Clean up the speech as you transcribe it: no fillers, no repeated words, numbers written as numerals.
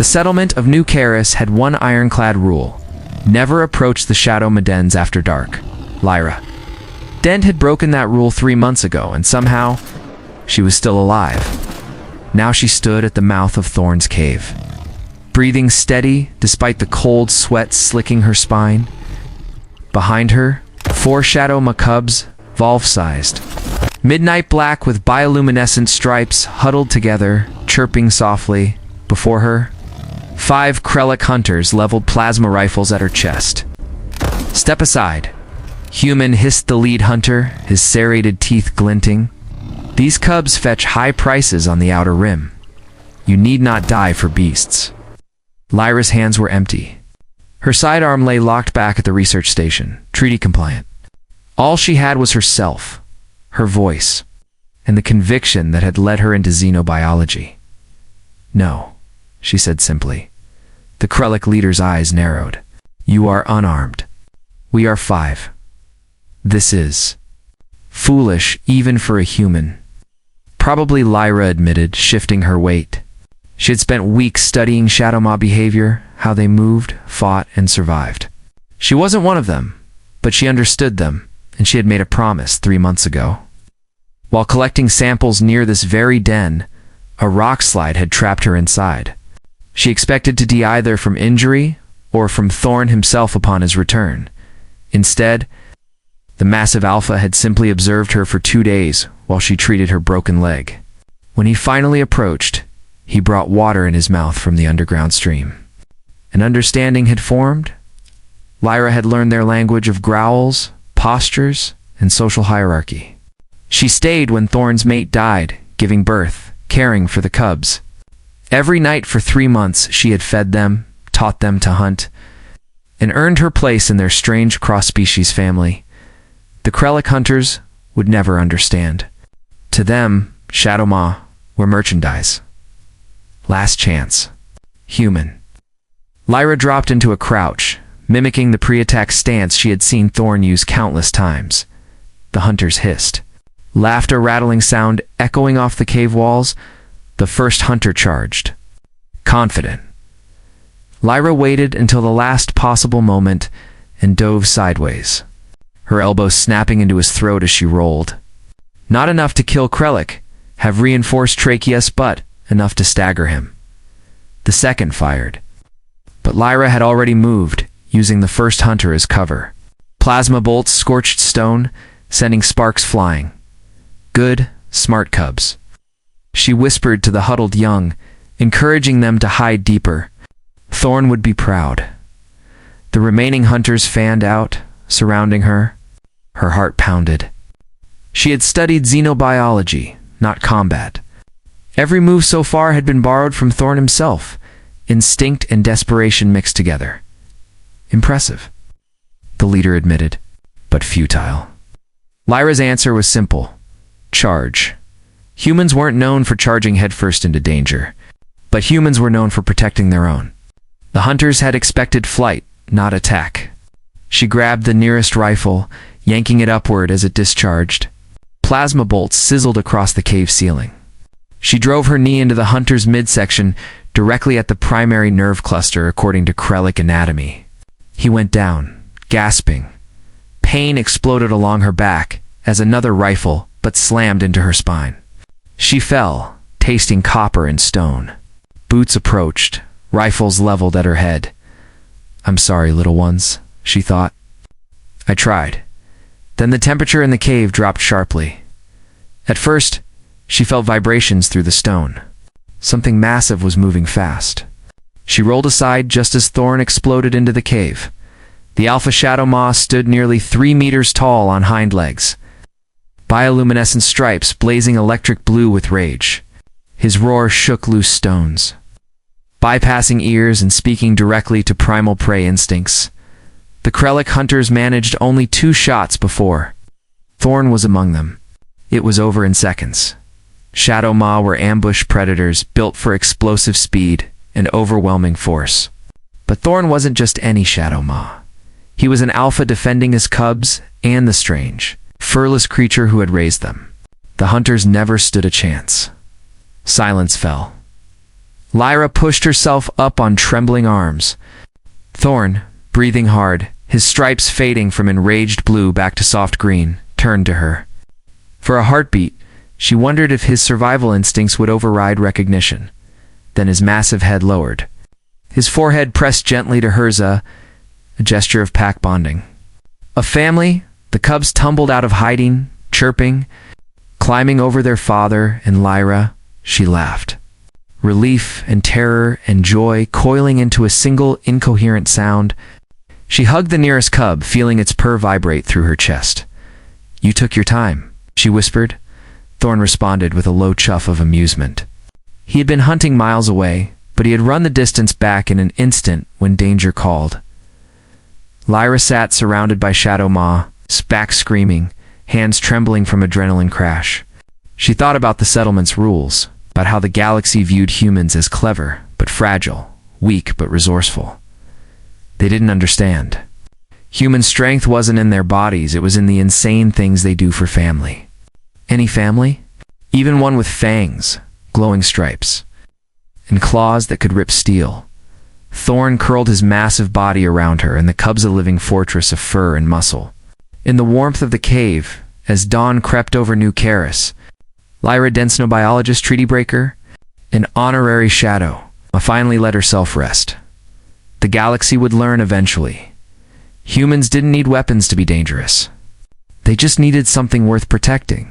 The settlement of New Karis had one ironclad rule: never approach the Shadow Medens after dark. Lyra. Dent had broken that rule 3 months ago, and somehow, she was still alive. Now she stood at the mouth of Thorn's cave, breathing steady despite the cold sweat slicking her spine. Behind her, 4 shadow macubs, Volve-sized, midnight black with bioluminescent stripes huddled together, chirping softly. Before her, 5 Krellic hunters leveled plasma rifles at her chest. "Step aside." Human hissed the lead hunter, his serrated teeth glinting. "These cubs fetch high prices on the outer rim. You need not die for beasts." Lyra's hands were empty. Her sidearm lay locked back at the research station, treaty compliant. All she had was herself, her voice, and the conviction that had led her into xenobiology. "No," she said simply. The Krellic leader's eyes narrowed. "You are unarmed. We are 5. This is foolish even for a human." Probably, Lyra admitted, shifting her weight. She had spent weeks studying Shadow Maw behavior, how they moved, fought, and survived. She wasn't one of them, but she understood them, and she had made a promise 3 months ago. While collecting samples near this very den, a rock slide had trapped her inside. She expected to die either from injury or from Thorn himself upon his return. Instead, the massive alpha had simply observed her for 2 days while she treated her broken leg. When he finally approached, he brought water in his mouth from the underground stream. An understanding had formed. Lyra had learned their language of growls, postures, and social hierarchy. She stayed when Thorn's mate died, giving birth, caring for the cubs. Every night for 3 months, she had fed them, taught them to hunt, and earned her place in their strange cross-species family. The Krellic hunters would never understand. To them, Shadow Maw were merchandise. Last chance. Human. Lyra dropped into a crouch, mimicking the pre-attack stance she had seen Thorn use countless times. The hunters hissed. Laughter rattling sound echoing off the cave walls. The first hunter charged. Confident. Lyra waited until the last possible moment and dove sideways, her elbows snapping into his throat as she rolled. Not enough to kill Krellic, have reinforced tracheus, but enough to stagger him. The second fired. But Lyra had already moved, using the first hunter as cover. Plasma bolts scorched stone, sending sparks flying. Good, smart cubs. She whispered to the huddled young, encouraging them to hide deeper. Thorn would be proud. The remaining hunters fanned out, surrounding her. Her heart pounded. She had studied xenobiology, not combat. Every move so far had been borrowed from Thorn himself, instinct and desperation mixed together. Impressive, the leader admitted, but futile. Lyra's answer was simple. Charge. Humans weren't known for charging headfirst into danger, but humans were known for protecting their own. The hunters had expected flight, not attack. She grabbed the nearest rifle, yanking it upward as it discharged. Plasma bolts sizzled across the cave ceiling. She drove her knee into the hunter's midsection, directly at the primary nerve cluster according to Krellic anatomy. He went down, gasping. Pain exploded along her back as another rifle but slammed into her spine. She fell, tasting copper and stone. Boots approached, rifles leveled at her head. "I'm sorry, little ones," she thought. "I tried." Then the temperature in the cave dropped sharply. At first, she felt vibrations through the stone. Something massive was moving fast. She rolled aside just as Thorn exploded into the cave. The Alpha Shadow Maw stood nearly 3 meters tall on hind legs, bioluminescent stripes blazing electric blue with rage. His roar shook loose stones, bypassing ears and speaking directly to primal prey instincts. The Krellic hunters managed only 2 shots before Thorn was among them. It was over in seconds. Shadow Maw were ambush predators built for explosive speed and overwhelming force. But Thorn wasn't just any Shadow Maw. He was an alpha defending his cubs and the strange, furless creature who had raised them. The hunters never stood a chance. Silence fell. Lyra pushed herself up on trembling arms. Thorn, breathing hard, his stripes fading from enraged blue back to soft green, turned to her. For a heartbeat, she wondered if his survival instincts would override recognition. Then his massive head lowered. His forehead pressed gently to hers, a gesture of pack bonding. A family, the cubs tumbled out of hiding, chirping, climbing over their father and Lyra. She laughed. Relief and terror and joy coiling into a single incoherent sound. She hugged the nearest cub, feeling its purr vibrate through her chest. "You took your time," she whispered. Thorn responded with a low chuff of amusement. He had been hunting miles away, but he had run the distance back in an instant when danger called. Lyra sat surrounded by Shadow Ma, back screaming, hands trembling from adrenaline crash. She thought about the settlement's rules, about how the galaxy viewed humans as clever but fragile, weak but resourceful. They didn't understand. Human strength wasn't in their bodies, it was in the insane things they do for family. Any family? Even one with fangs, glowing stripes, and claws that could rip steel. Thorn curled his massive body around her, and the cubs a living fortress of fur and muscle. In the warmth of the cave, as dawn crept over New Karis, Lyra, densnobiologist treaty breaker, an honorary shadow, finally let herself rest. The galaxy would learn eventually. Humans didn't need weapons to be dangerous. They just needed something worth protecting.